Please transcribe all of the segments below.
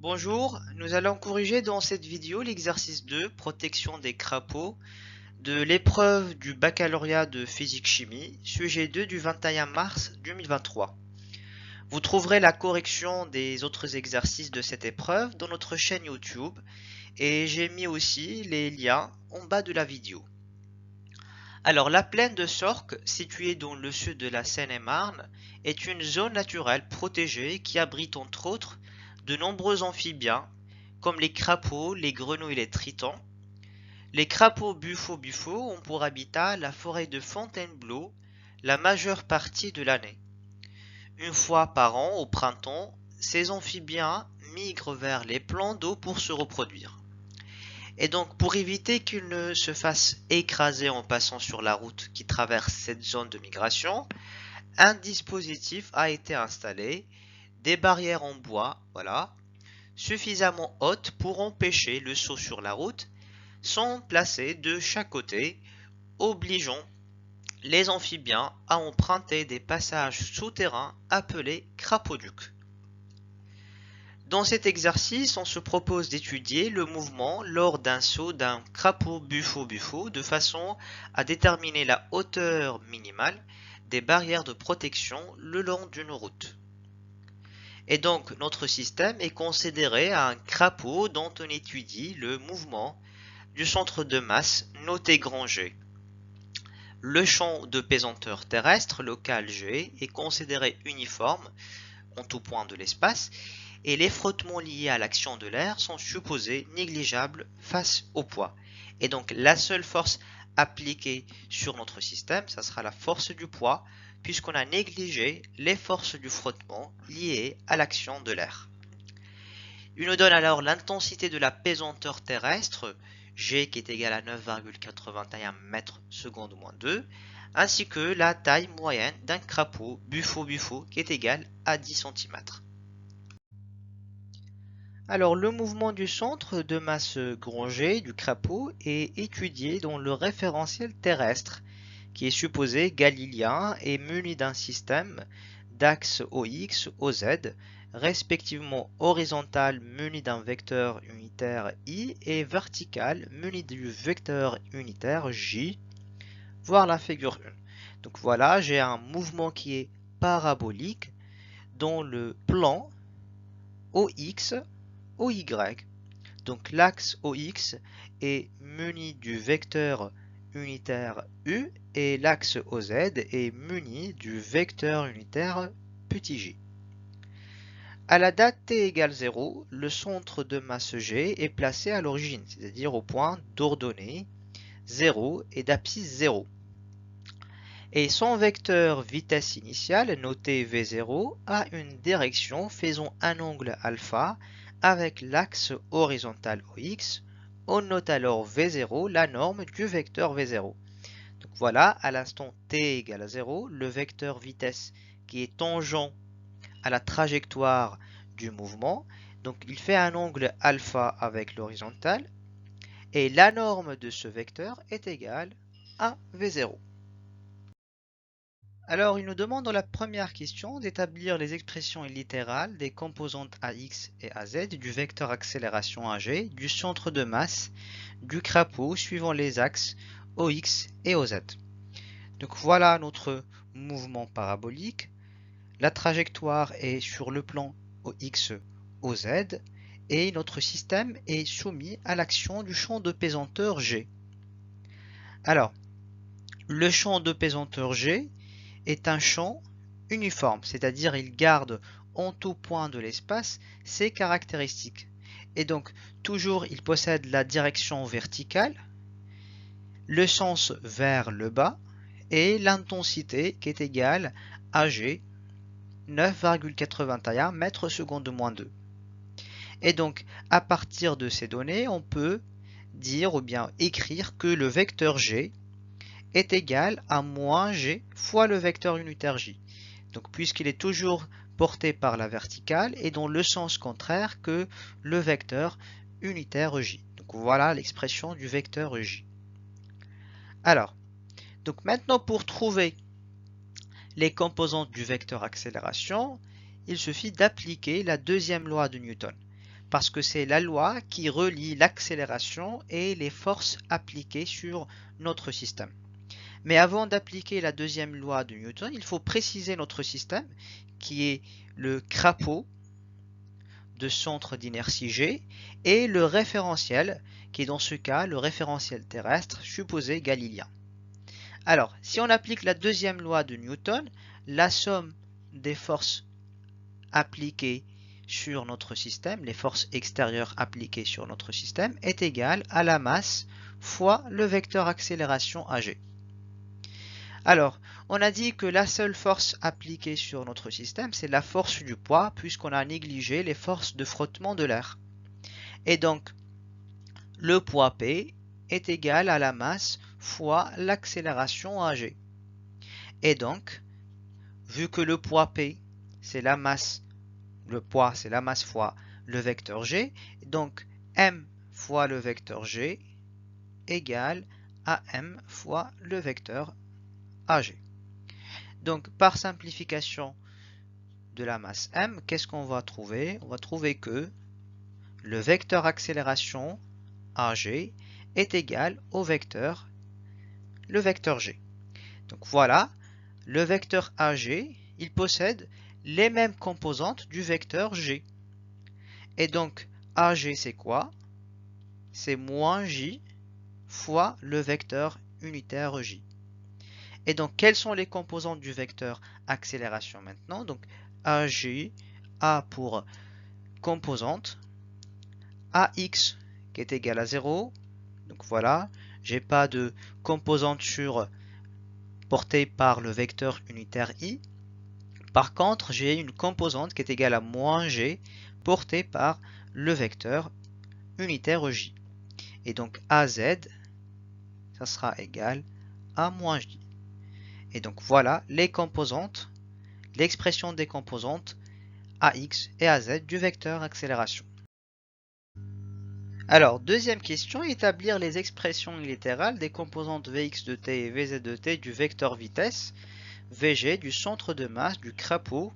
Bonjour, nous allons corriger dans cette vidéo l'exercice 2, protection des crapauds, de l'épreuve du baccalauréat de physique-chimie, sujet 2 du 21 mars 2023. Vous trouverez la correction des autres exercices de cette épreuve dans notre chaîne YouTube et j'ai mis aussi les liens en bas de la vidéo. Alors, la plaine de Sorques, située dans le sud de la Seine-et-Marne, est une zone naturelle protégée qui abrite entre autres de nombreux amphibiens, comme les crapauds, les grenouilles et les tritons. Les crapauds buffo-buffo ont pour habitat la forêt de Fontainebleau la majeure partie de l'année. Une fois par an, au printemps, ces amphibiens migrent vers les plans d'eau pour se reproduire. Et donc, pour éviter qu'ils ne se fassent écraser en passant sur la route qui traverse cette zone de migration, un dispositif a été installé, des barrières en bois, voilà, suffisamment hautes pour empêcher le saut sur la route, sont placées de chaque côté, obligeant les amphibiens à emprunter des passages souterrains appelés crapauducs. Dans cet exercice, on se propose d'étudier le mouvement lors d'un saut d'un crapaud buffo-buffo de façon à déterminer la hauteur minimale des barrières de protection le long d'une route. Et donc, notre système est considéré un crapaud dont on étudie le mouvement du centre de masse noté grand G. Le champ de pesanteur terrestre local G est considéré uniforme en tout point de l'espace et les frottements liés à l'action de l'air sont supposés négligeables face au poids. Et donc la seule force appliquée sur notre système, ça sera la force du poids, puisqu'on a négligé les forces du frottement liées à l'action de l'air. Il nous donne alors l'intensité de la pesanteur terrestre, G qui est égal à 9,81 mètres seconde moins 2, ainsi que la taille moyenne d'un crapaud buffo-buffo qui est égal à 10 cm. Alors, le mouvement du centre de masse grand G du crapaud est étudié dans le référentiel terrestre, qui est supposé galiléen et muni d'un système d'axes OX, OZ, respectivement horizontal muni d'un vecteur unitaire I et vertical muni du vecteur unitaire J, voir la figure 1. Donc voilà, j'ai un mouvement qui est parabolique dont le plan OX, OY. Donc l'axe OX est muni du vecteur unitaire U et l'axe OZ est muni du vecteur unitaire petit j. À la date t égale 0, le centre de masse G est placé à l'origine, c'est-à-dire au point d'ordonnée 0 et d'abscisse 0. Et son vecteur vitesse initiale, noté V0, a une direction faisant un angle alpha avec l'axe horizontal OX. On note alors V0, la norme du vecteur V0. Donc voilà, à l'instant t égale à 0, le vecteur vitesse qui est tangent à la trajectoire du mouvement. Donc il fait un angle alpha avec l'horizontale. Et la norme de ce vecteur est égale à V0. Alors, il nous demande dans la première question d'établir les expressions littérales des composantes AX et AZ du vecteur accélération AG du centre de masse du crapaud suivant les axes OX et OZ. Donc voilà notre mouvement parabolique. La trajectoire est sur le plan OX, OZ et notre système est soumis à l'action du champ de pesanteur G. Alors, le champ de pesanteur G est un champ uniforme, c'est-à-dire il garde en tout point de l'espace ses caractéristiques. Et donc, toujours il possède la direction verticale, le sens vers le bas et l'intensité qui est égale à G, 9,81 mètres seconde moins 2. Et donc, à partir de ces données, on peut dire ou bien écrire que le vecteur G est égal à moins G fois le vecteur unitaire J. Donc, puisqu'il est toujours porté par la verticale et dans le sens contraire que le vecteur unitaire J. Donc, voilà l'expression du vecteur J. Alors, donc maintenant pour trouver les composantes du vecteur accélération, il suffit d'appliquer la deuxième loi de Newton. parce que c'est la loi qui relie l'accélération et les forces appliquées sur notre système. Mais avant d'appliquer la deuxième loi de Newton, il faut préciser notre système qui est le crapaud de centre d'inertie G et le référentiel qui est dans ce cas le référentiel terrestre supposé galiléen. Alors, si on applique la deuxième loi de Newton, la somme des forces appliquées sur notre système, les forces extérieures appliquées sur notre système, est égale à la masse fois le vecteur accélération AG. Alors, on a dit que la seule force appliquée sur notre système, c'est la force du poids, puisqu'on a négligé les forces de frottement de l'air. Et donc, le poids P est égal à la masse fois l'accélération AG. Et donc, vu que le poids P, c'est la masse, le poids, c'est la masse fois le vecteur G, donc M fois le vecteur G égale à M fois le vecteur AG. Donc, par simplification de la masse M, qu'est-ce qu'on va trouver? On va trouver que le vecteur accélération AG est égal au vecteur, le vecteur G. Donc voilà, le vecteur AG, il possède les mêmes composantes du vecteur G. Et donc, AG, c'est quoi? C'est moins J fois le vecteur unitaire J. Et donc, quelles sont les composantes du vecteur accélération maintenant? Donc, AG a pour composante AX qui est égal à 0. Donc voilà, j'ai pas de composante portée par le vecteur unitaire I. Par contre, j'ai une composante qui est égale à moins G portée par le vecteur unitaire J. Et donc AZ, ça sera égal à moins J. Et donc voilà les composantes, l'expression des composantes AX et AZ du vecteur accélération. Alors, deuxième question, établir les expressions littérales des composantes Vx de t et Vz de t du vecteur vitesse Vg du centre de masse du crapaud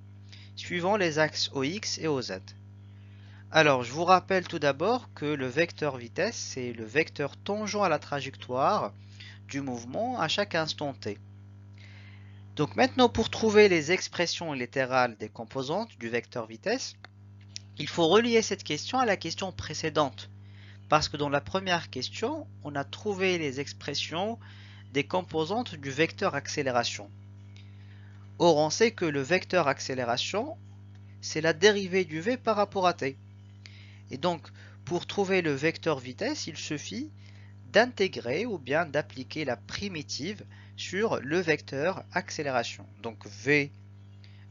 suivant les axes OX et OZ. Alors, je vous rappelle tout d'abord que le vecteur vitesse, c'est le vecteur tangent à la trajectoire du mouvement à chaque instant t. Donc maintenant, pour trouver les expressions littérales des composantes du vecteur vitesse, il faut relier cette question à la question précédente. Parce que dans la première question, on a trouvé les expressions des composantes du vecteur accélération. Or, on sait que le vecteur accélération, c'est la dérivée du v par rapport à t. Et donc, pour trouver le vecteur vitesse, il suffit d'intégrer ou bien d'appliquer la primitive sur le vecteur accélération. Donc, v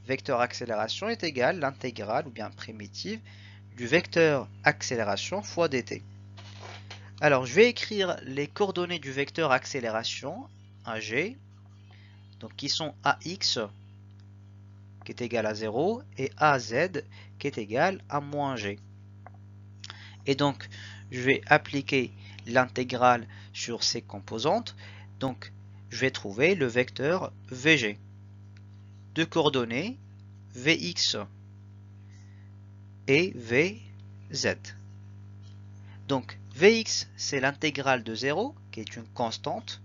vecteur accélération est égal à l'intégrale ou bien primitive du vecteur accélération fois dt. Alors, je vais écrire les coordonnées du vecteur accélération, AG, donc qui sont AX, qui est égal à 0, et AZ, qui est égal à moins G. Et donc, je vais appliquer l'intégrale sur ces composantes. Donc, je vais trouver le vecteur VG. De coordonnées, Vx et Vz. Donc, Vx, c'est l'intégrale de 0, qui est une constante.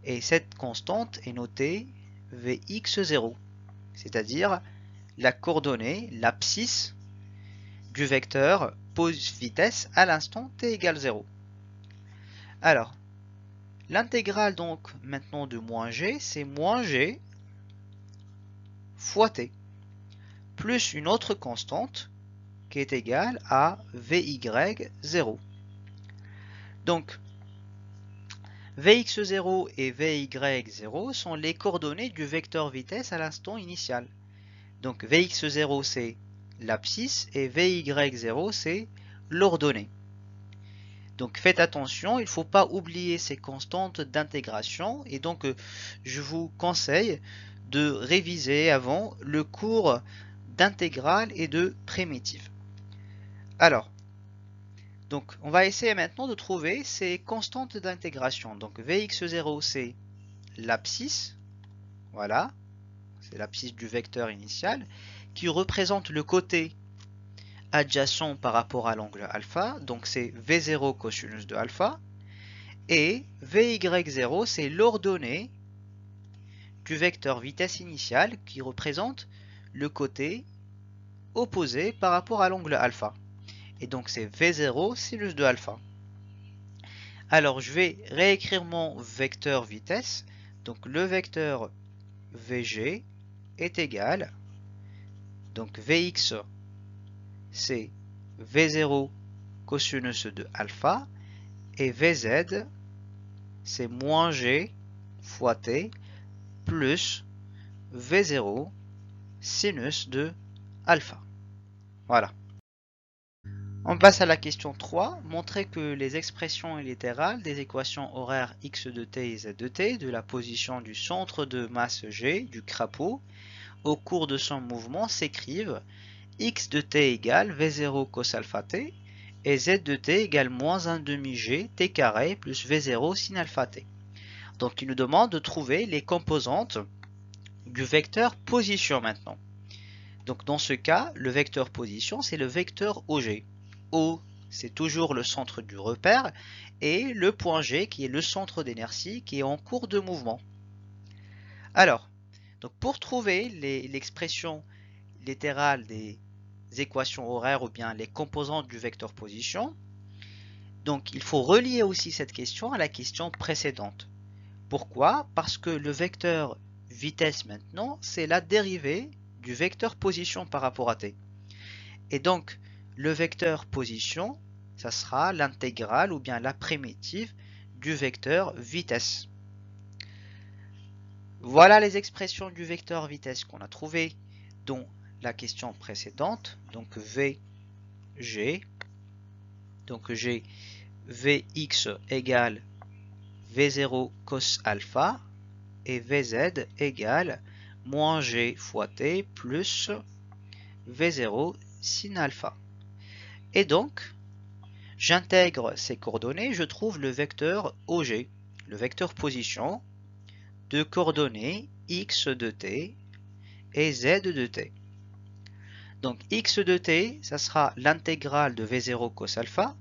Et cette constante est notée Vx0, c'est-à-dire la coordonnée, l'abscisse du vecteur pose vitesse à l'instant t égale 0. Alors, l'intégrale donc maintenant de moins g, c'est moins g fois t, plus une autre constante qui est égale à Vy0. Donc, Vx0 et Vy0 sont les coordonnées du vecteur vitesse à l'instant initial. Donc Vx0 c'est l'abscisse et Vy0 c'est l'ordonnée. Donc faites attention, il ne faut pas oublier ces constantes d'intégration et donc je vous conseille de réviser avant le cours d'intégrale et de primitive. Alors, donc on va essayer maintenant de trouver ces constantes d'intégration. Donc Vx0 c'est l'abscisse, voilà, c'est l'abscisse du vecteur initial qui représente le côté adjacent par rapport à l'angle alpha, donc c'est V0 cosinus de alpha, et Vy0 c'est l'ordonnée du vecteur vitesse initiale qui représente le côté opposé par rapport à l'angle alpha. Et donc c'est V0 sinus de alpha. Alors je vais réécrire mon vecteur vitesse. Donc le vecteur Vg est égal, donc Vx c'est V0 cosinus de alpha, et Vz c'est moins g fois t plus V0 sinus de alpha. Voilà. On passe à la question 3. Montrer que les expressions littérales des équations horaires x de t et z de t de la position du centre de masse g du crapaud au cours de son mouvement s'écrivent x de t égale v0 cos alpha t et z de t égale moins 1 demi g t carré plus v0 sin alpha t. Donc il nous demande de trouver les composantes du vecteur position maintenant. Donc dans ce cas, le vecteur position, c'est le vecteur OG. O, c'est toujours le centre du repère, et le point G qui est le centre d'inertie qui est en cours de mouvement. Alors, donc pour trouver l'expression littérale des équations horaires ou bien les composantes du vecteur position, donc il faut relier aussi cette question à la question précédente. Pourquoi? Parce que le vecteur vitesse maintenant, c'est la dérivée du vecteur position par rapport à t. Et donc, le vecteur position, ça sera l'intégrale ou bien la primitive du vecteur vitesse. Voilà les expressions du vecteur vitesse qu'on a trouvées dans la question précédente. Donc Vg, donc j'ai Vx égale V0 cos alpha et Vz égale moins g fois t plus V0 sin alpha. Et donc, j'intègre ces coordonnées, je trouve le vecteur OG, le vecteur position, de coordonnées x de t et z de t. Donc x de t, ça sera l'intégrale de V0 cos alpha,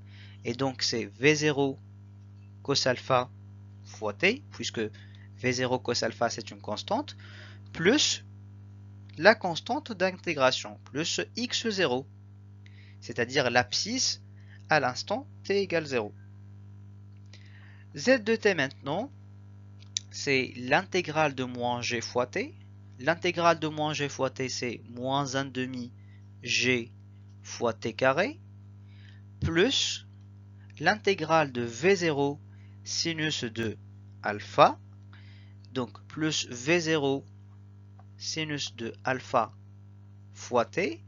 et donc c'est V0 cos alpha fois t, puisque V0 cos alpha c'est une constante, plus la constante d'intégration, plus x0, c'est-à-dire l'abscisse à l'instant t égale 0. Z de t maintenant, c'est l'intégrale de moins g fois t. L'intégrale de moins g fois t, c'est moins 1 demi g fois t carré, plus l'intégrale de v0 sinus de alpha, donc plus v0 sinus de alpha fois t,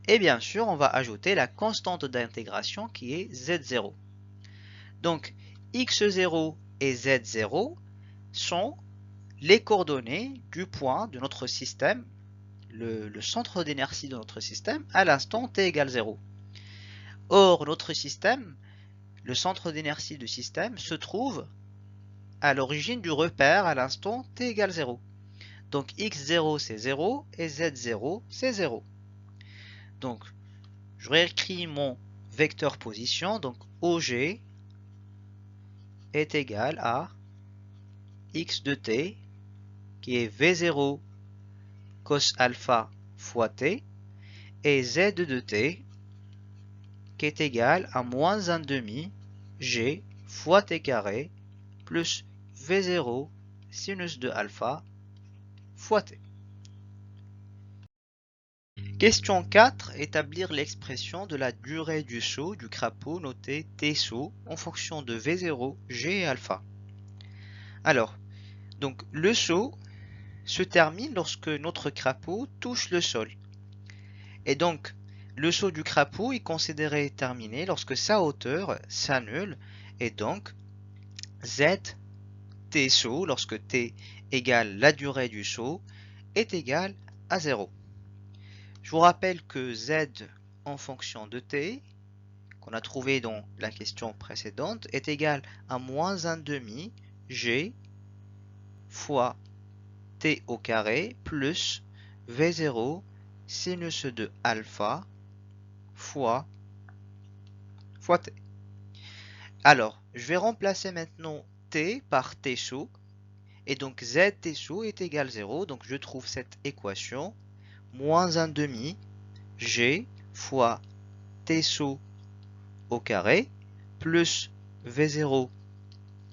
et bien sûr on va ajouter la constante d'intégration qui est z0. Donc x0 et z0 sont les coordonnées du point de notre système, le centre d'inertie de notre système à l'instant t égale 0. Or notre système, le centre d'inertie du système se trouve à l'origine du repère à l'instant t égale 0. Donc x0 c'est 0 et z0 c'est 0. Donc je réécris mon vecteur position, donc OG est égal à x de t qui est v0 cos alpha fois t et z de t qui est égal à moins 1 demi g fois t carré plus v0 sinus de alpha fois t. Question 4. Établir l'expression de la durée du saut du crapaud noté t saut en fonction de v0, g et alpha. Alors, donc le saut se termine lorsque notre crapaud touche le sol. Et donc, le saut du crapaud est considéré terminé lorsque sa hauteur s'annule. Et donc, z t saut, lorsque t égale la durée du saut, est égal à 0. Je vous rappelle que z en fonction de t, qu'on a trouvé dans la question précédente, est égal à moins 1 demi g fois t au carré plus v0 sinus de alpha fois t. Alors, je vais remplacer maintenant t par t sous. Et donc z t sous est égal à 0. Donc je trouve cette équation moins 1 demi g fois t sous au carré plus v0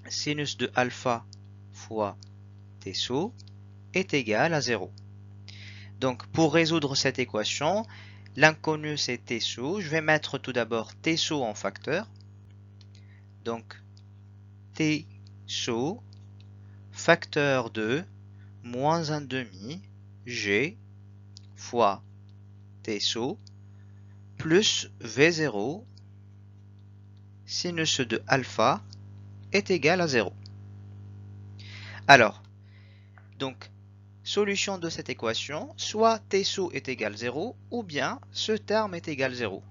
sinus de alpha fois t sous est égal à 0. Donc pour résoudre cette équation, l'inconnu c'est t sous. Je vais mettre tout d'abord t sous en facteur. Donc t sous facteur de moins 1 demi g fois t sous plus v0 sinus de alpha est égal à 0. Alors, donc, solution de cette équation, soit t sous est égal à 0, ou bien ce terme est égal à 0.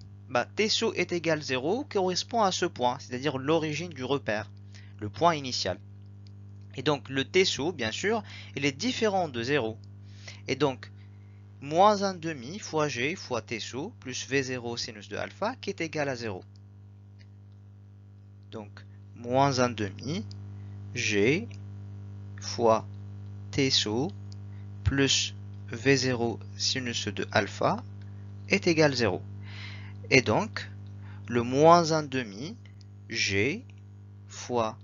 T sous est égal à 0 correspond à ce point, c'est-à-dire l'origine du repère, le point initial. Et donc, le t sous, bien sûr, il est différent de 0. Et donc, moins 1 demi fois g fois t sous plus v0 sinus de alpha qui est égal à 0. Donc, moins 1 demi g fois t sous plus v0 sinus de alpha est égal à 0. Et donc, le moins 1 demi g fois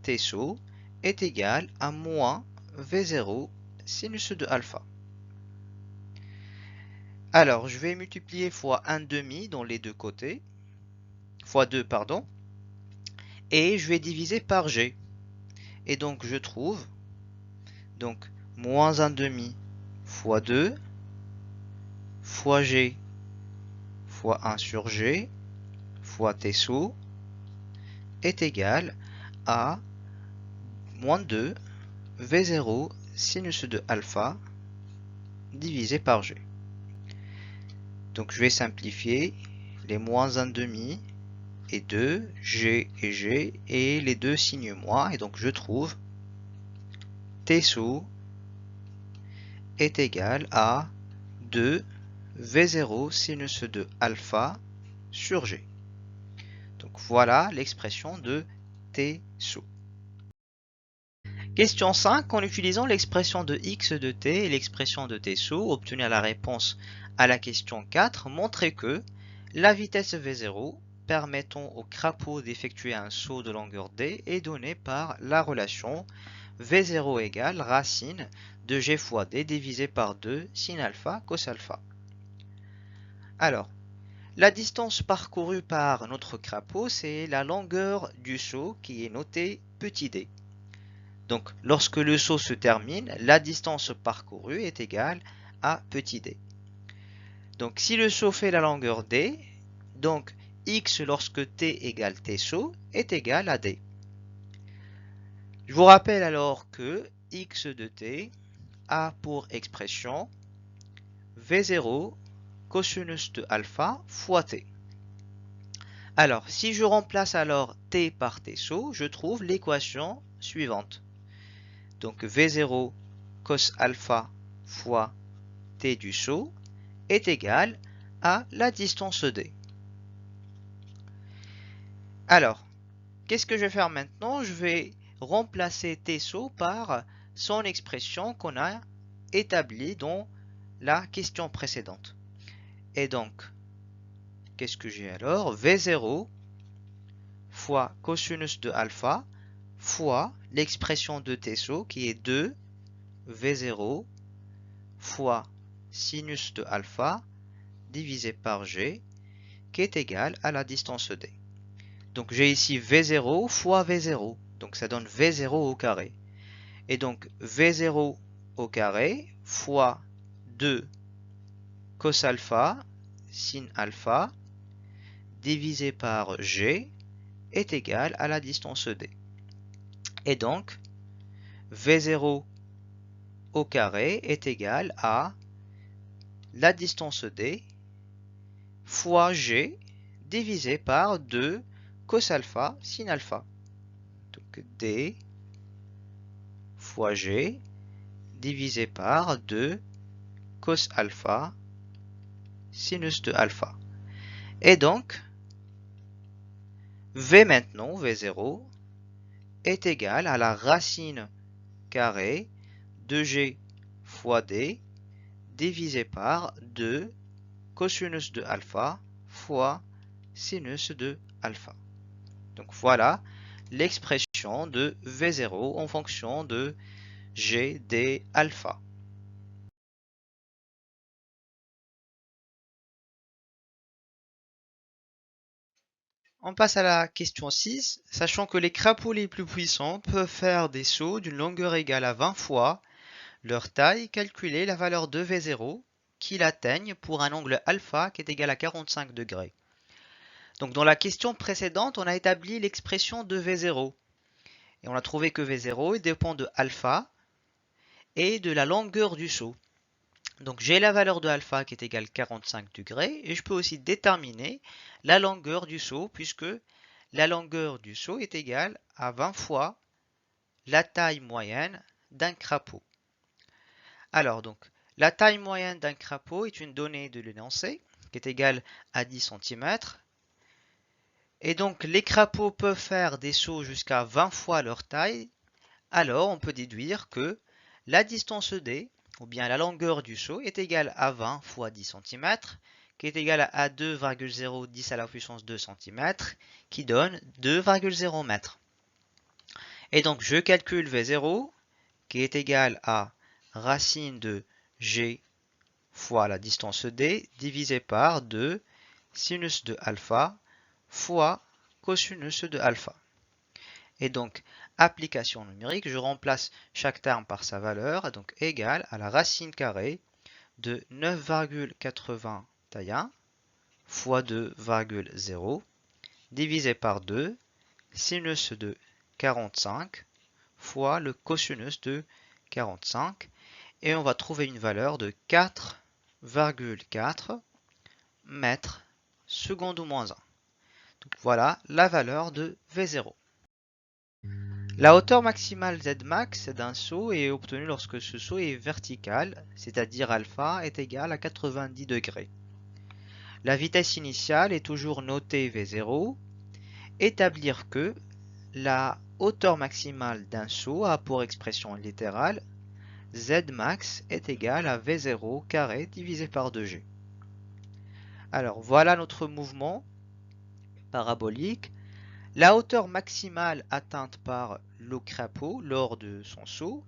t sous est égal à moins v0 sinus de alpha. Alors, je vais multiplier fois 1 demi dans les deux côtés, fois 2, pardon, et je vais diviser par g. Et donc, je trouve donc moins 1 demi fois 2 fois g fois 1 sur g fois t sous est égal à moins 2 v0 sinus de alpha divisé par g. Donc je vais simplifier les moins 1 demi et 2, g et g, et les deux signes moins, et donc je trouve t sous est égal à 2 v0 sinus de alpha sur g. Donc voilà l'expression de t sous. Question 5. En utilisant l'expression de x de t et l'expression de t sous, obtenir la réponse à la question 4, montrez que la vitesse v0 permettant au crapaud d'effectuer un saut de longueur d est donnée par la relation v0 égale racine de g fois d divisé par 2 sin alpha cos alpha. Alors, la distance parcourue par notre crapaud, c'est la longueur du saut qui est notée petit d. Donc, lorsque le saut se termine, la distance parcourue est égale à petit d. Donc, si le saut fait la longueur d, donc x lorsque t égale t saut est égal à d. Je vous rappelle alors que x de t a pour expression v0 cosinus de alpha fois t. Alors, si je remplace alors t par t saut, je trouve l'équation suivante. Donc v0 cos alpha fois t du saut est égal à la distance d. Alors, qu'est-ce que je vais faire maintenant? Je vais remplacer t saut par son expression qu'on a établie dans la question précédente. Et donc, qu'est-ce que j'ai alors? V0 fois cosinus de alpha fois l'expression de t saut qui est 2 V0 fois sinus de alpha divisé par g qui est égal à la distance d. Donc j'ai ici V0 fois V0. Donc ça donne V0 au carré. Et donc V0 au carré fois 2 cos alpha sin alpha divisé par g est égal à la distance d. Et donc V0 au carré est égal à la distance d fois g divisé par 2 cos alpha sin alpha. Donc d fois g divisé par 2 cos alpha sinus de alpha. Et donc, V maintenant, V0, est égal à la racine carrée de G fois D divisé par 2 cosinus de alpha fois sinus de alpha. Donc voilà l'expression de V0 en fonction de G, D, alpha. On passe à la question 6. Sachant que les crapauds les plus puissants peuvent faire des sauts d'une longueur égale à 20 fois leur taille, calculez la valeur de V0 qu'ils atteignent pour un angle alpha qui est égal à 45 degrés. Donc dans la question précédente, on a établi l'expression de V0. Et on a trouvé que V0 dépend de alpha et de la longueur du saut. Donc j'ai la valeur de alpha qui est égale à 45 degrés et je peux aussi déterminer la longueur du saut puisque la longueur du saut est égale à 20 fois la taille moyenne d'un crapaud. Alors donc, la taille moyenne d'un crapaud est une donnée de l'énoncé qui est égale à 10 cm. Et donc les crapauds peuvent faire des sauts jusqu'à 20 fois leur taille. Alors on peut déduire que la distance D, ou bien la longueur du saut, est égale à 20 fois 10 cm, qui est égale à 2,010 à la puissance 2 cm, qui donne 2,0 m. Et donc je calcule V0, qui est égal à racine de G fois la distance D, divisé par 2 sinus de alpha fois cosinus de alpha. Et donc, application numérique, je remplace chaque terme par sa valeur, donc égal à la racine carrée de 9,81 fois 2,0 divisé par 2 sinus de 45 fois le cosinus de 45. Et on va trouver une valeur de 4,4 mètres seconde ou moins 1. Donc voilà la valeur de V0. La hauteur maximale Zmax d'un saut est obtenue lorsque ce saut est vertical, c'est-à-dire alpha est égal à 90 degrés. La vitesse initiale est toujours notée V0. Établir que la hauteur maximale d'un saut a pour expression littérale Zmax est égal à V0 carré divisé par 2G. Alors voilà notre mouvement parabolique. La hauteur maximale atteinte par le crapaud lors de son saut,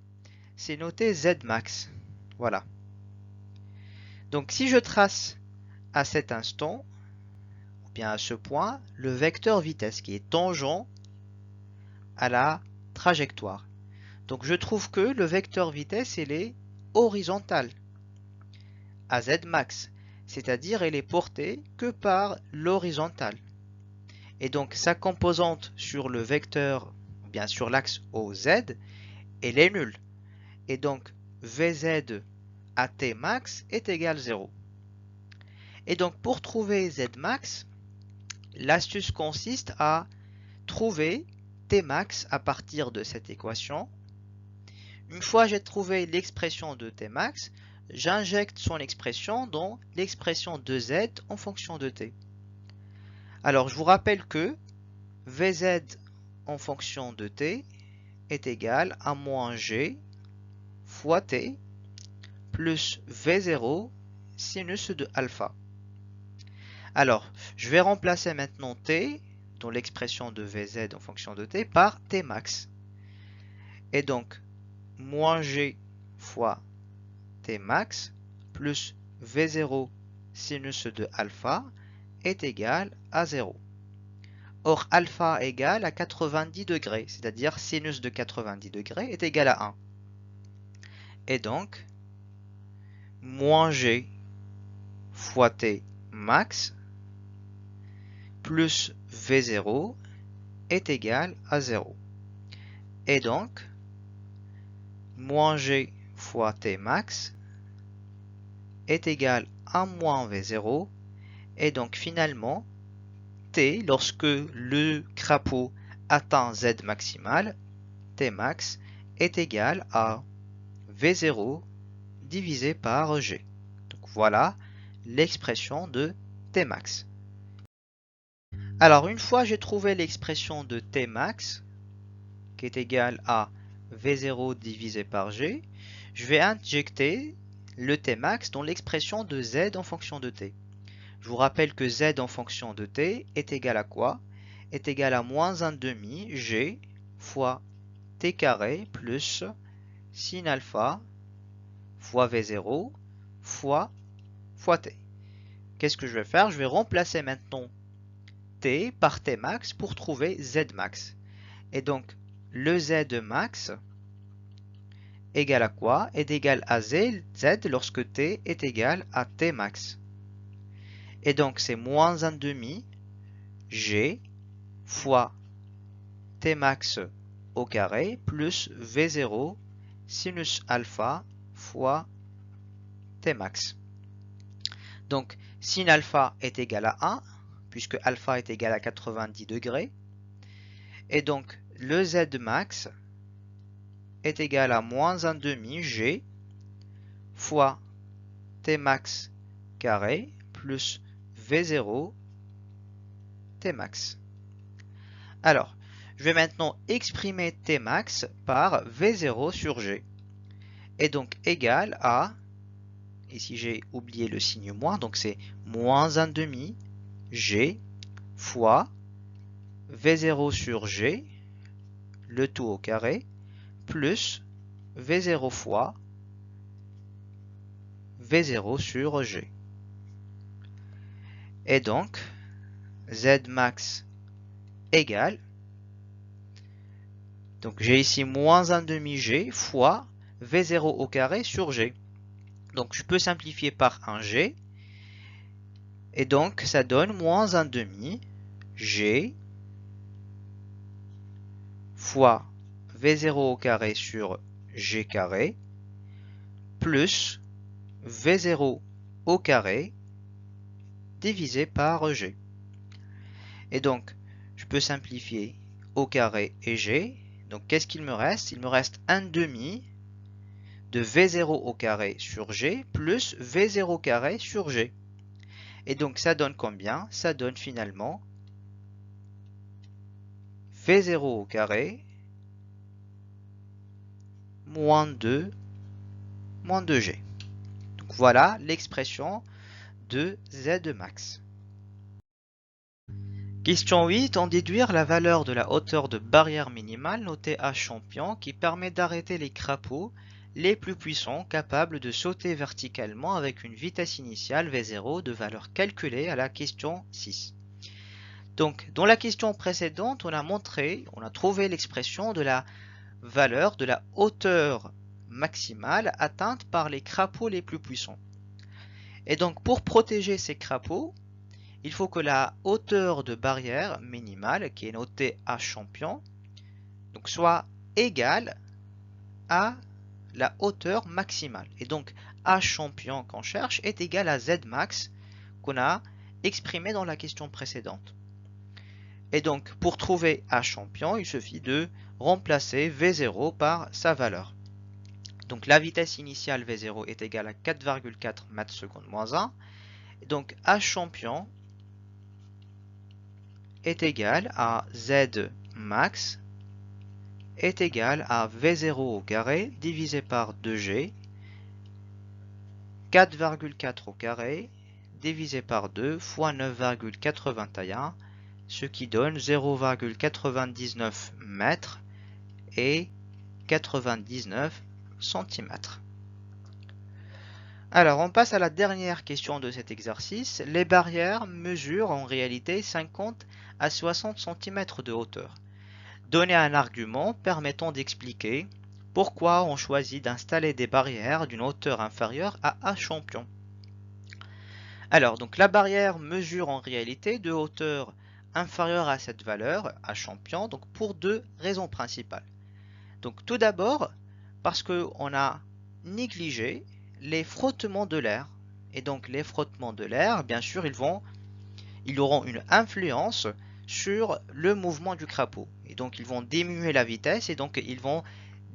c'est noté Zmax. Voilà. Donc si je trace à cet instant, ou bien à ce point, le vecteur vitesse qui est tangent à la trajectoire. Donc je trouve que le vecteur vitesse, il est horizontal à Zmax, c'est-à-dire elle est portée que par l'horizontale. Et donc sa composante sur le vecteur, ou bien sur l'axe OZ, elle est nulle. Et donc Vz à Tmax est égal à 0. Et donc pour trouver Zmax, l'astuce consiste à trouver Tmax à partir de cette équation. Une fois j'ai trouvé l'expression de Tmax, j'injecte son expression dans l'expression de Z en fonction de T. Alors je vous rappelle que Vz en fonction de T est égal à moins G fois T plus V0 sinus de alpha. Alors, je vais remplacer maintenant T dans l'expression de Vz en fonction de T par Tmax. Et donc, moins G fois Tmax plus V0 sinus de alpha est égal à 0. Or, alpha égale à 90 degrés, c'est-à-dire sinus de 90 degrés est égal à 1. Et donc, moins G fois T max plus V0 est égal à 0. Et donc, moins G fois T max est égal à moins V0. Et donc, finalement, T, lorsque le crapaud atteint Z maximal, T max est égal à V0 divisé par G. Donc voilà l'expression de T max. Alors, une fois j'ai trouvé l'expression de Tmax, qui est égale à V0 divisé par G, je vais injecter le Tmax dans l'expression de Z en fonction de T. Je vous rappelle que Z en fonction de T est égal à quoi? Est égal à moins 1 demi G fois T carré plus sin alpha fois V0 fois T. Qu'est-ce que je vais faire? Je vais remplacer maintenant T par Tmax pour trouver Zmax. Et donc, le Zmax égal à quoi? Est égal à Z lorsque T est égal à Tmax. Et donc, c'est moins 1 demi G fois Tmax au carré plus V0 sinus alpha fois Tmax. Donc, sin alpha est égal à 1, puisque alpha est égal à 90 degrés. Et donc, le Zmax est égal à moins 1 demi G fois Tmax carré plus V0 Tmax. Alors, je vais maintenant exprimer Tmax par V0 sur G. Et donc, égal à, ici j'ai oublié le signe moins, donc c'est moins 1 demi G fois V0 sur G, le tout au carré, plus V0 fois V0 sur G. Et donc, Zmax égale, donc j'ai ici moins 1 demi G fois V0 au carré sur G. Donc je peux simplifier par un G. Et donc ça donne moins 1 demi G fois V0 au carré sur G carré plus V0 au carré divisé par G. Et donc, je peux simplifier au carré et G. Donc, qu'est-ce qu'il me reste? Il me reste 1 demi de V0 au carré sur G plus V0 carré sur G. Et donc, ça donne combien? Ça donne finalement V0 au carré moins 2 G. Donc, voilà l'expression de Zmax. Question 8. En déduire la valeur de la hauteur de barrière minimale notée à champion qui permet d'arrêter les crapauds les plus puissants capables de sauter verticalement avec une vitesse initiale V0 de valeur calculée à la question 6. Donc, dans la question précédente, on a trouvé l'expression de la valeur de la hauteur maximale atteinte par les crapauds les plus puissants. Et donc, pour protéger ces crapauds, il faut que la hauteur de barrière minimale, qui est notée à champion, donc soit égale à la hauteur maximale. Et donc, A champion qu'on cherche est égal à Z max qu'on a exprimé dans la question précédente. Et donc, pour trouver A champion, il suffit de remplacer V0 par sa valeur. Donc, la vitesse initiale V0 est égale à 4,4 mètres secondes moins 1. Et donc, A champion est égal à Z max est égal à V0 au carré divisé par 2G, 4,4 au carré divisé par 2 fois 9,81, ce qui donne 0,99 mètres et 99 centimètres. Alors, on passe à la dernière question de cet exercice. Les barrières mesurent en réalité 50 à 60 cm de hauteur. Donnez un argument permettant d'expliquer pourquoi on choisit d'installer des barrières d'une hauteur inférieure à A champion. Alors, donc la barrière mesure en réalité de hauteur inférieure à cette valeur, A champion, donc pour deux raisons principales. Donc tout d'abord, parce qu'on a négligé les frottements de l'air. Et donc les frottements de l'air, bien sûr, ils auront une influence sur le mouvement du crapaud. Et donc ils vont diminuer la vitesse et donc ils vont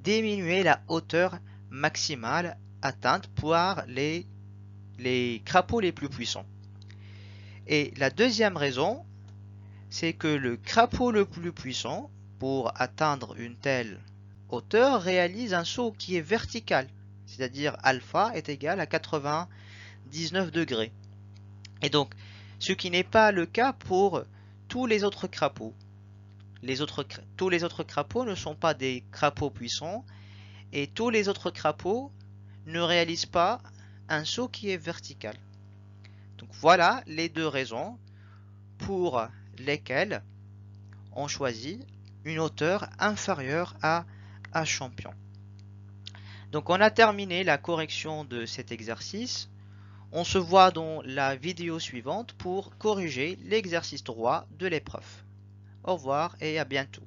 diminuer la hauteur maximale atteinte par les crapauds les plus puissants. Et la deuxième raison, c'est que le crapaud le plus puissant, pour atteindre une telle hauteur, réalise un saut qui est vertical, c'est-à-dire alpha est égal à 99 degrés. Et donc, ce qui n'est pas le cas pour tous les autres crapauds. Tous les autres crapauds ne sont pas des crapauds puissants et tous les autres crapauds ne réalisent pas un saut qui est vertical. Donc voilà les deux raisons pour lesquelles on choisit une hauteur inférieure à H champion. Donc on a terminé la correction de cet exercice. On se voit dans la vidéo suivante pour corriger l'exercice 3 de l'épreuve. Au revoir et à bientôt.